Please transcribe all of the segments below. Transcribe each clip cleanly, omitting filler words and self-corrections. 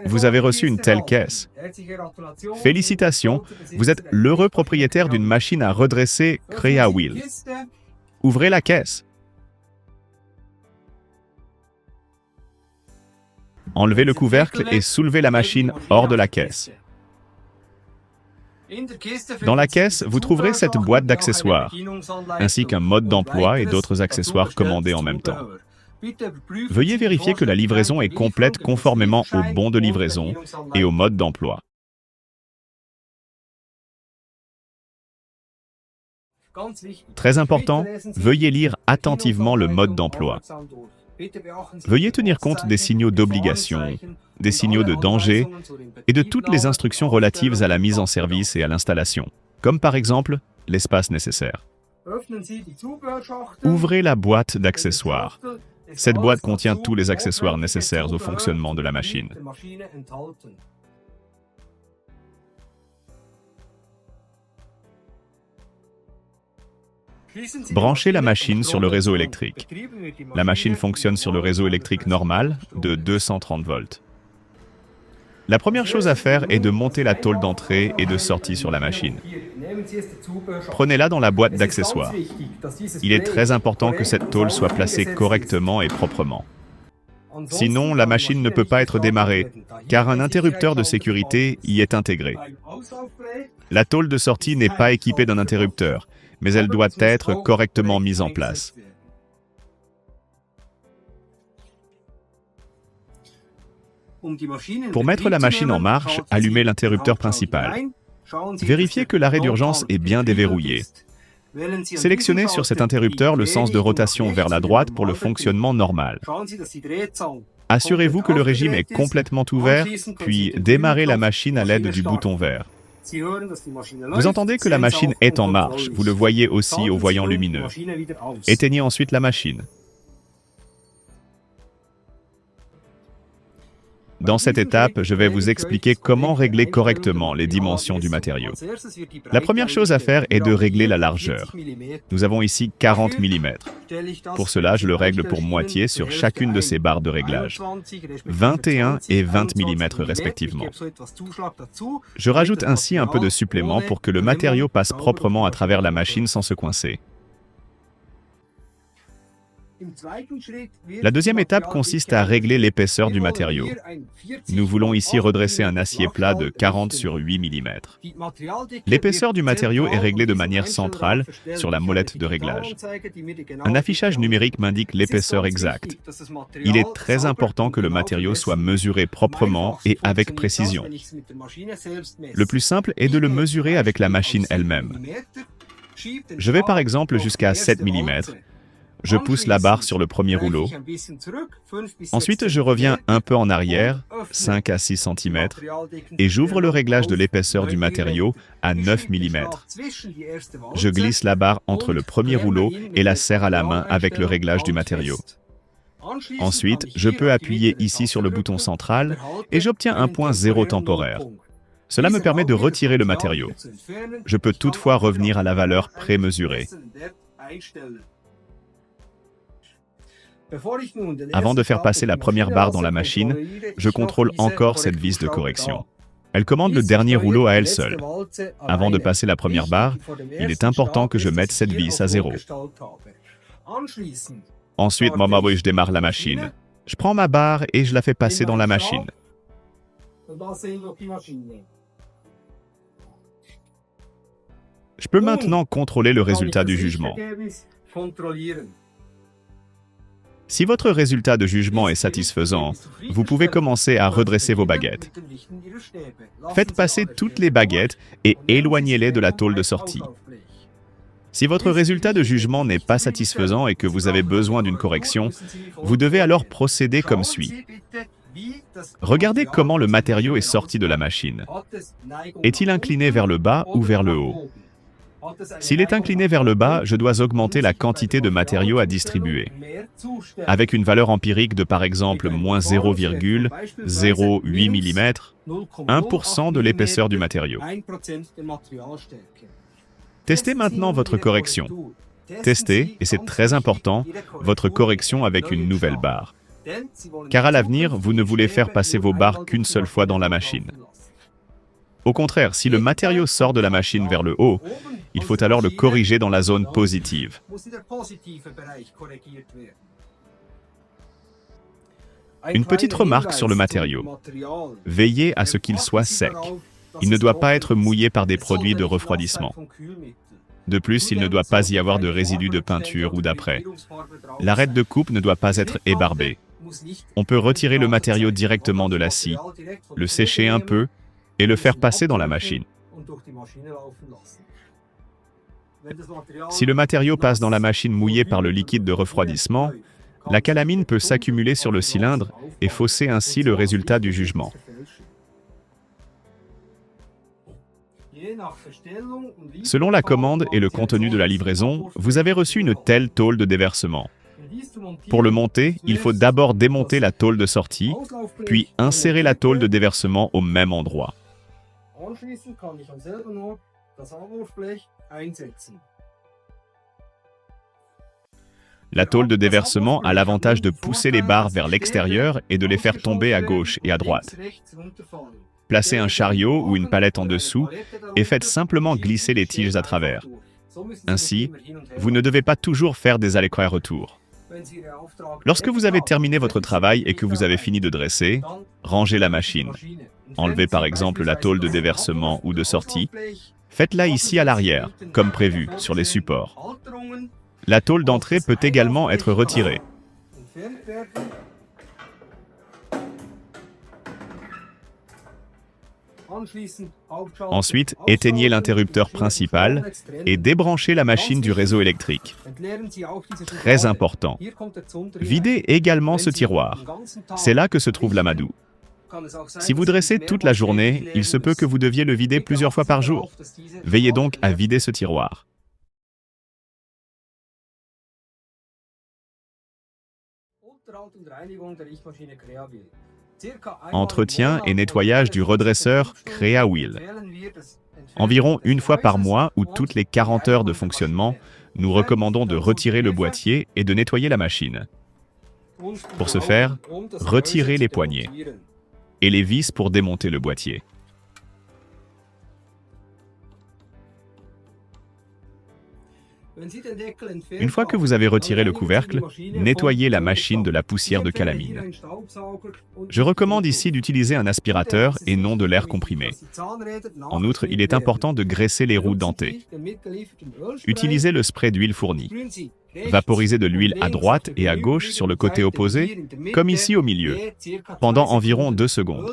Vous avez reçu une telle caisse. Félicitations, vous êtes l'heureux propriétaire d'une machine à redresser Crea Wheel. Ouvrez la caisse. Enlevez le couvercle et soulevez la machine hors de la caisse. Dans la caisse, vous trouverez cette boîte d'accessoires, ainsi qu'un mode d'emploi et d'autres accessoires commandés en même temps. Veuillez vérifier que la livraison est complète conformément au bon de livraison et au mode d'emploi. Très important, veuillez lire attentivement le mode d'emploi. Veuillez tenir compte des signaux d'obligation, des signaux de danger et de toutes les instructions relatives à la mise en service et à l'installation, comme par exemple l'espace nécessaire. Ouvrez la boîte d'accessoires. Cette boîte contient tous les accessoires nécessaires au fonctionnement de la machine. Branchez la machine sur le réseau électrique. La machine fonctionne sur le réseau électrique normal de 230 volts. La première chose à faire est de monter la tôle d'entrée et de sortie sur la machine. Prenez-la dans la boîte d'accessoires. Il est très important que cette tôle soit placée correctement et proprement. Sinon, la machine ne peut pas être démarrée, car un interrupteur de sécurité y est intégré. La tôle de sortie n'est pas équipée d'un interrupteur, mais elle doit être correctement mise en place. Pour mettre la machine en marche, allumez l'interrupteur principal. Vérifiez que l'arrêt d'urgence est bien déverrouillé. Sélectionnez sur cet interrupteur le sens de rotation vers la droite pour le fonctionnement normal. Assurez-vous que le régime est complètement ouvert, puis démarrez la machine à l'aide du bouton vert. Vous entendez que la machine est en marche, vous le voyez aussi au voyant lumineux. Éteignez ensuite la machine. Dans cette étape, je vais vous expliquer comment régler correctement les dimensions du matériau. La première chose à faire est de régler la largeur. Nous avons ici 40 mm. Pour cela, je le règle pour moitié sur chacune de ces barres de réglage. 21 et 20 mm respectivement. Je rajoute ainsi un peu de supplément pour que le matériau passe proprement à travers la machine sans se coincer. La deuxième étape consiste à régler l'épaisseur du matériau. Nous voulons ici redresser un acier plat de 40 sur 8 mm. L'épaisseur du matériau est réglée de manière centrale sur la molette de réglage. Un affichage numérique m'indique l'épaisseur exacte. Il est très important que le matériau soit mesuré proprement et avec précision. Le plus simple est de le mesurer avec la machine elle-même. Je vais par exemple jusqu'à 7 mm. Je pousse la barre sur le premier rouleau. Ensuite, je reviens un peu en arrière, 5 à 6 cm, et j'ouvre le réglage de l'épaisseur du matériau à 9 mm. Je glisse la barre entre le premier rouleau et la serre à la main avec le réglage du matériau. Ensuite, je peux appuyer ici sur le bouton central et j'obtiens un point zéro temporaire. Cela me permet de retirer le matériau. Je peux toutefois revenir à la valeur prémesurée. Avant de faire passer la première barre dans la machine, je contrôle encore cette vis de correction. Elle commande le dernier rouleau à elle seule. Avant de passer la première barre, il est important que je mette cette vis à 0. Ensuite, je démarre la machine. Je prends ma barre et je la fais passer dans la machine. Je peux maintenant contrôler le résultat du jugement. Si votre résultat de jugement est satisfaisant, vous pouvez commencer à redresser vos baguettes. Faites passer toutes les baguettes et éloignez-les de la tôle de sortie. Si votre résultat de jugement n'est pas satisfaisant et que vous avez besoin d'une correction, vous devez alors procéder comme suit. Regardez comment le matériau est sorti de la machine. Est-il incliné vers le bas ou vers le haut? S'il est incliné vers le bas, je dois augmenter la quantité de matériau à distribuer. Avec une valeur empirique de par exemple moins 0,08 mm, 1% de l'épaisseur du matériau. Testez maintenant votre correction. Testez, et c'est très important, votre correction avec une nouvelle barre. car à l'avenir, vous ne voulez faire passer vos barres qu'une seule fois dans la machine. Au contraire, si le matériau sort de la machine vers le haut, il faut alors le corriger dans la zone positive. Une petite remarque sur le matériau. Veillez à ce qu'il soit sec. Il ne doit pas être mouillé par des produits de refroidissement. De plus, il ne doit pas y avoir de résidus de peinture ou d'apprêt. L'arête de coupe ne doit pas être ébarbée. On peut retirer le matériau directement de la scie, le sécher un peu et le faire passer dans la machine. Si le matériau passe dans la machine mouillée par le liquide de refroidissement, la calamine peut s'accumuler sur le cylindre et fausser ainsi le résultat du jugement. Selon la commande et le contenu de la livraison, vous avez reçu une telle tôle de déversement. Pour le monter, il faut d'abord démonter la tôle de sortie, puis insérer la tôle de déversement au même endroit. La tôle de déversement a l'avantage de pousser les barres vers l'extérieur et de les faire tomber à gauche et à droite. Placez un chariot ou une palette en dessous et faites simplement glisser les tiges à travers. Ainsi, vous ne devez pas toujours faire des allers-retours. Lorsque vous avez terminé votre travail et que vous avez fini de dresser, rangez la machine. Enlevez par exemple la tôle de déversement ou de sortie. Faites-la ici à l'arrière, comme prévu, sur les supports. La tôle d'entrée peut également être retirée. Ensuite, éteignez l'interrupteur principal et débranchez la machine du réseau électrique. Très important. Videz également ce tiroir. C'est là que se trouve l'amadou. Si vous dressez toute la journée, il se peut que vous deviez le vider plusieurs fois par jour. Veillez donc à vider ce tiroir. Entretien et nettoyage du redresseur CreaWheel. Environ une fois par mois ou toutes les 40 heures de fonctionnement, nous recommandons de retirer le boîtier et de nettoyer la machine. Pour ce faire, retirez les poignées et les vis pour démonter le boîtier. Une fois que vous avez retiré le couvercle, nettoyez la machine de la poussière de calamine. Je recommande ici d'utiliser un aspirateur et non de l'air comprimé. En outre, il est important de graisser les roues dentées. Utilisez le spray d'huile fourni. Vaporisez de l'huile à droite et à gauche sur le côté opposé, comme ici au milieu, pendant environ 2 secondes.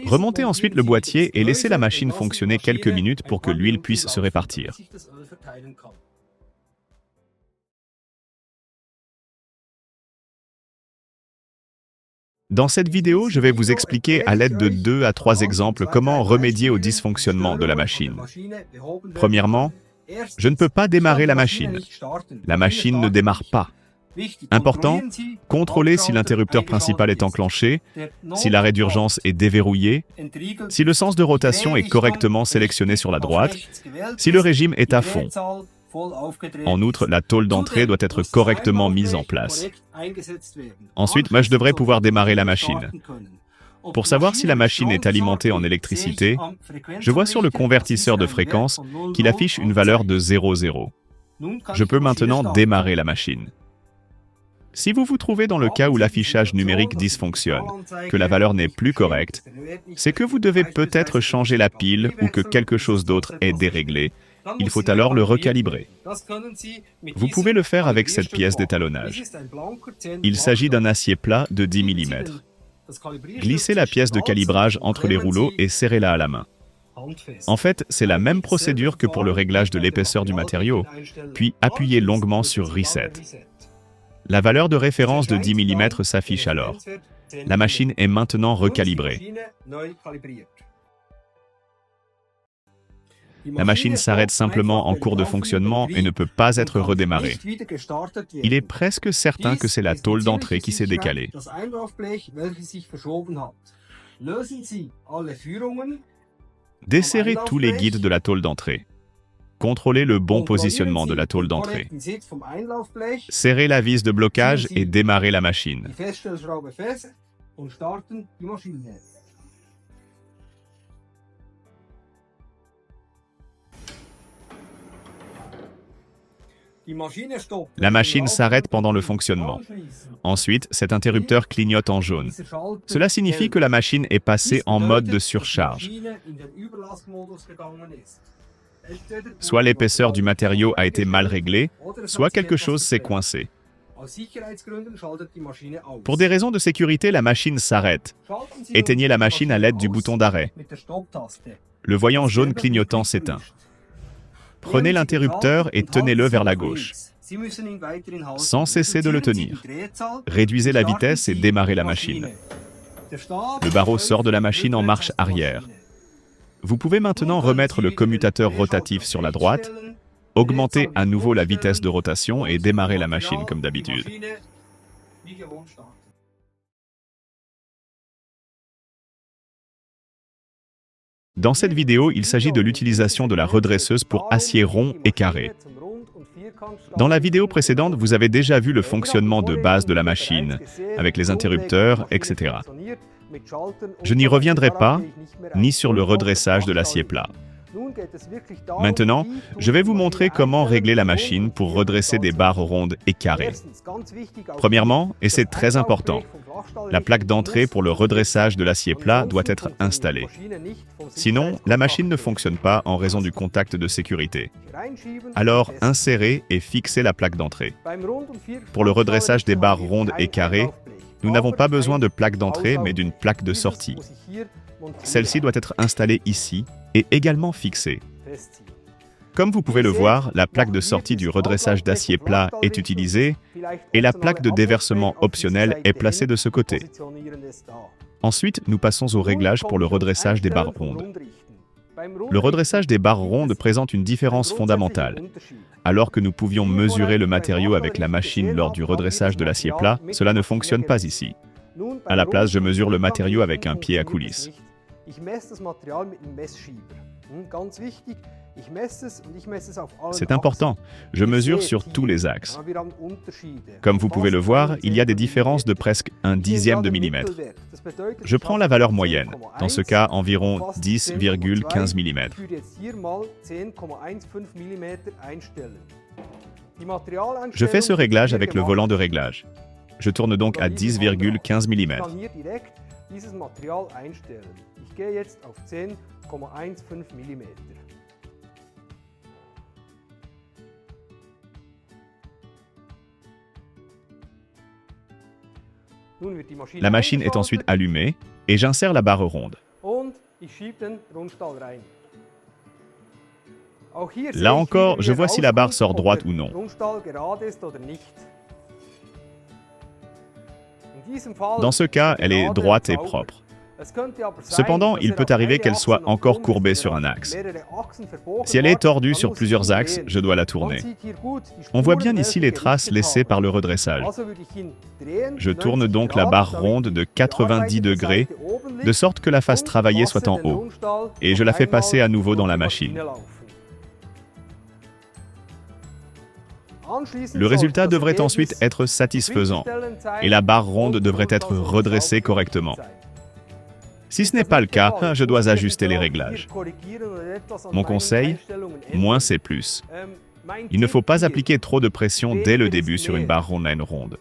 Remontez ensuite le boîtier et laissez la machine fonctionner quelques minutes pour que l'huile puisse se répartir. Dans cette vidéo, je vais vous expliquer à l'aide de 2 à 3 exemples comment remédier au dysfonctionnement de la machine. Premièrement, je ne peux pas démarrer la machine. La machine ne démarre pas. Important, contrôlez si l'interrupteur principal est enclenché, si l'arrêt d'urgence est déverrouillé, si le sens de rotation est correctement sélectionné sur la droite, si le régime est à fond. En outre, la tôle d'entrée doit être correctement mise en place. Ensuite, je devrais pouvoir démarrer la machine. Pour savoir si la machine est alimentée en électricité, je vois sur le convertisseur de fréquence qu'il affiche une valeur de 0,0. Je peux maintenant démarrer la machine. Si vous vous trouvez dans le cas où l'affichage numérique dysfonctionne, que la valeur n'est plus correcte, c'est que vous devez peut-être changer la pile ou que quelque chose d'autre est déréglé. Il faut alors le recalibrer. Vous pouvez le faire avec cette pièce d'étalonnage. Il s'agit d'un acier plat de 10 mm. Glissez la pièce de calibrage entre les rouleaux et serrez-la à la main. En fait, c'est la même procédure que pour le réglage de l'épaisseur du matériau, puis appuyez longuement sur Reset. La valeur de référence de 10 mm s'affiche alors. La machine est maintenant recalibrée. La machine s'arrête simplement en cours de fonctionnement et ne peut pas être redémarrée. Il est presque certain que c'est la tôle d'entrée qui s'est décalée. Desserrez tous les guides de la tôle d'entrée. Contrôlez le bon positionnement de la tôle d'entrée. Serrez la vis de blocage et démarrez la machine. La machine s'arrête pendant le fonctionnement. Ensuite, cet interrupteur clignote en jaune. Cela signifie que la machine est passée en mode de surcharge. Soit l'épaisseur du matériau a été mal réglée, soit quelque chose s'est coincé. Pour des raisons de sécurité, la machine s'arrête. Éteignez la machine à l'aide du bouton d'arrêt. Le voyant jaune clignotant s'éteint. Prenez l'interrupteur et tenez-le vers la gauche, sans cesser de le tenir. Réduisez la vitesse et démarrez la machine. Le barreau sort de la machine en marche arrière. Vous pouvez maintenant remettre le commutateur rotatif sur la droite, augmenter à nouveau la vitesse de rotation et démarrer la machine comme d'habitude. Dans cette vidéo, il s'agit de l'utilisation de la redresseuse pour acier rond et carré. Dans la vidéo précédente, vous avez déjà vu le fonctionnement de base de la machine, avec les interrupteurs, etc. Je n'y reviendrai pas, ni sur le redressage de l'acier plat. Maintenant, je vais vous montrer comment régler la machine pour redresser des barres rondes et carrées. Premièrement, et c'est très important, la plaque d'entrée pour le redressage de l'acier plat doit être installée. Sinon, la machine ne fonctionne pas en raison du contact de sécurité. Alors, insérez et fixez la plaque d'entrée. Pour le redressage des barres rondes et carrées, nous n'avons pas besoin de plaque d'entrée, mais d'une plaque de sortie. Celle-ci doit être installée ici et également fixée. Comme vous pouvez le voir, la plaque de sortie du redressage d'acier plat est utilisée et la plaque de déversement optionnelle est placée de ce côté. Ensuite, nous passons au réglage pour le redressage des barres rondes. Le redressage des barres rondes présente une différence fondamentale. Alors que nous pouvions mesurer le matériau avec la machine lors du redressage de l'acier plat, cela ne fonctionne pas ici. À la place, je mesure le matériau avec un pied à coulisse. C'est important, je mesure sur tous les axes. Comme vous pouvez le voir, il y a des différences de presque 1/10 de millimètre. Je prends la valeur moyenne, dans ce cas environ 10,15 mm. Je fais ce réglage avec le volant de réglage. Je tourne donc à 10,15 mm. La machine est ensuite allumée et j'insère la barre ronde. Là encore, je vois si la barre sort droite ou non. Dans ce cas, elle est droite et propre. Cependant, il peut arriver qu'elle soit encore courbée sur un axe. Si elle est tordue sur plusieurs axes, je dois la tourner. On voit bien ici les traces laissées par le redressage. Je tourne donc la barre ronde de 90 degrés, de sorte que la face travaillée soit en haut, et je la fais passer à nouveau dans la machine. Le résultat devrait ensuite être satisfaisant, et la barre ronde devrait être redressée correctement. Si ce n'est pas le cas, je dois ajuster les réglages. Mon conseil, moins c'est plus. Il ne faut pas appliquer trop de pression dès le début sur une barre ronde à une ronde.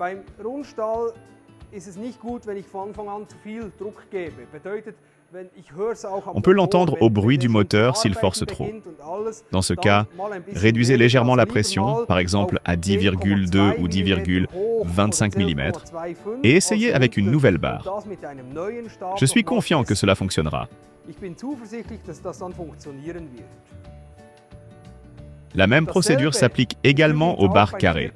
On peut l'entendre au bruit du moteur s'il force trop. Dans ce cas, réduisez légèrement la pression, par exemple à 10,2 ou 10,25 mm, et essayez avec une nouvelle barre. Je suis confiant que cela fonctionnera. La même procédure s'applique également aux barres carrées.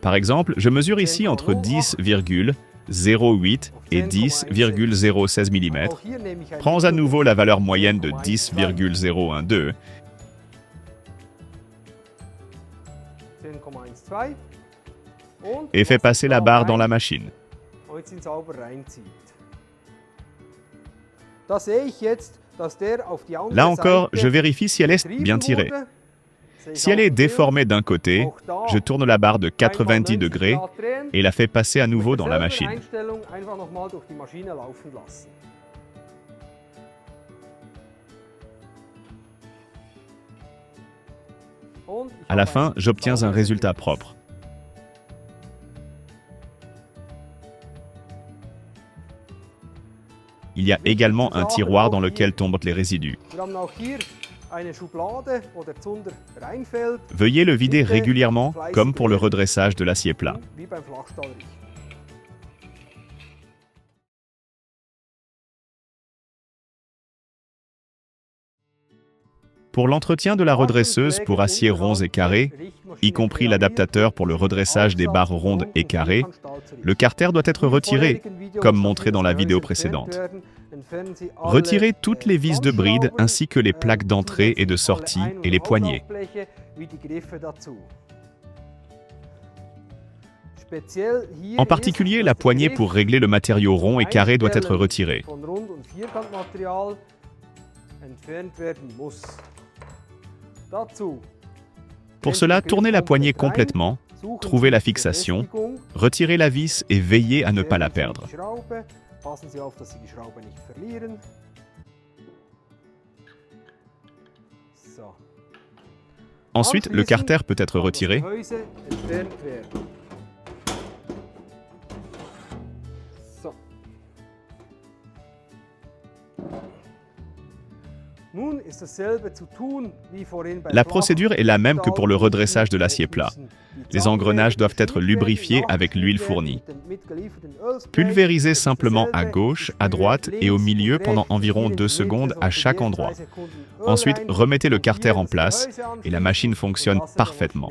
Par exemple, je mesure ici entre 10,08 et 10,016 mm. Prends à nouveau la valeur moyenne de 10,012. et fait passer la barre dans la machine. Là encore, je vérifie si elle est bien tirée. Si elle est déformée d'un côté, je tourne la barre de 90 degrés et la fais passer à nouveau dans la machine. À la fin, j'obtiens un résultat propre. Il y a également un tiroir dans lequel tombent les résidus. Veuillez le vider régulièrement, comme pour le redressage de l'acier plat. Pour l'entretien de la redresseuse pour aciers ronds et carrés, y compris l'adaptateur pour le redressage des barres rondes et carrées, le carter doit être retiré, comme montré dans la vidéo précédente. Retirez toutes les vis de bride ainsi que les plaques d'entrée et de sortie et les poignées. En particulier, la poignée pour régler le matériau rond et carré doit être retirée. Pour cela, tournez la poignée complètement, trouvez la fixation, retirez la vis et veillez à ne pas la perdre. Ensuite, le carter peut être retiré. La procédure est la même que pour le redressage de l'acier plat. Les engrenages doivent être lubrifiés avec l'huile fournie. Pulvérisez simplement à gauche, à droite et au milieu pendant environ 2 secondes à chaque endroit. Ensuite, remettez le carter en place et la machine fonctionne parfaitement.